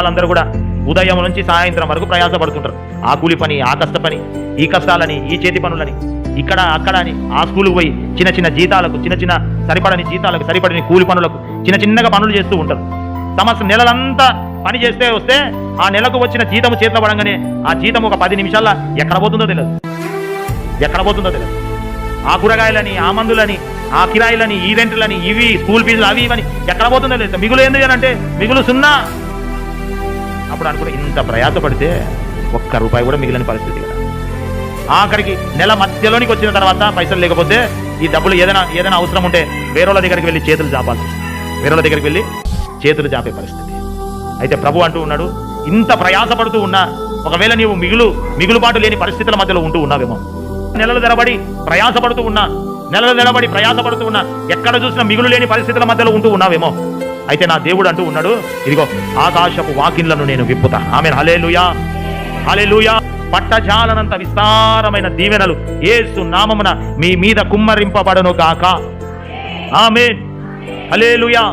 వాళ్ళందరూ కూడా ఉదయం నుంచి సాయంత్రం వరకు ప్రయాసపడుతుంటారు. ఆ కూలి పని, ఆ కష్ట పని, ఈ కష్టాలని, ఈ చేతి పనులని, ఇక్కడ అక్కడ అని ఆ స్కూల్కి పోయి చిన్న చిన్న జీతాలకు, చిన్న చిన్న సరిపడని జీతాలకు, సరిపడని కూలి పనులకు చిన్న చిన్నగా పనులు చేస్తూ ఉంటారు. సంవత్సరం నెలలంతా పని చేస్తే వస్తే ఆ నెలకు వచ్చిన జీతము చేతిలో పడంగానే ఆ జీతం ఒక 10 నిమిషాల్లో ఎక్కడ పోతుందో తెలియదు. ఆ కూరగాయలని, ఆ మందులని, ఆ కిరాయిలని, ఈ రెంట్లని, ఇవి స్కూల్ ఫీజులు, అవి ఇవని ఎక్కడ పోతుందో లేదు. మిగులు ఏంది అని అంటే మిగులు సున్నా. అప్పుడు అనుకుంటే ఇంత ప్రయాసపడితే ఒక్క రూపాయి కూడా మిగిలిన పరిస్థితి కదా. ఆఖరికి నెల మధ్యలోనికి వచ్చిన తర్వాత పైసలు లేకపోతే ఈ డబ్బులు ఏదైనా అవసరం ఉంటే వేరేళ్ళ దగ్గరికి వెళ్ళి చేతులు చాపాల్సి వస్తుంది. వేరేళ్ళ దగ్గరికి వెళ్ళి చేతులు చాపే పరిస్థితి. అయితే ప్రభు అంటూ ఉన్నాడు, ఇంత ప్రయాసపడుతూ ఉన్నా ఒకవేళ నీవు మిగులుబాటు లేని పరిస్థితుల మధ్యలో ఉంటూ ఉన్నావేమో, నెలల తరబడి ప్రయాసపడుతూ ఉన్నా ఎక్కడ చూసినా మిగులు లేని పరిస్థితుల మధ్యలో ఉంటూ ఉన్నావేమో, అయితే నా దేవుడు అంటూ ఉన్నాడు, ఇదిగో ఆకాశపు వాకిళ్లను నేను విప్పుతా. ఆమేన్, హల్లెలూయా, హల్లెలూయా. పట్టజాలనంత విస్తారమైన దీవెనలు యేసు నామమున మీ మీద కుమ్మరింపబడును గాక. ఆమేన్, హల్లెలూయా.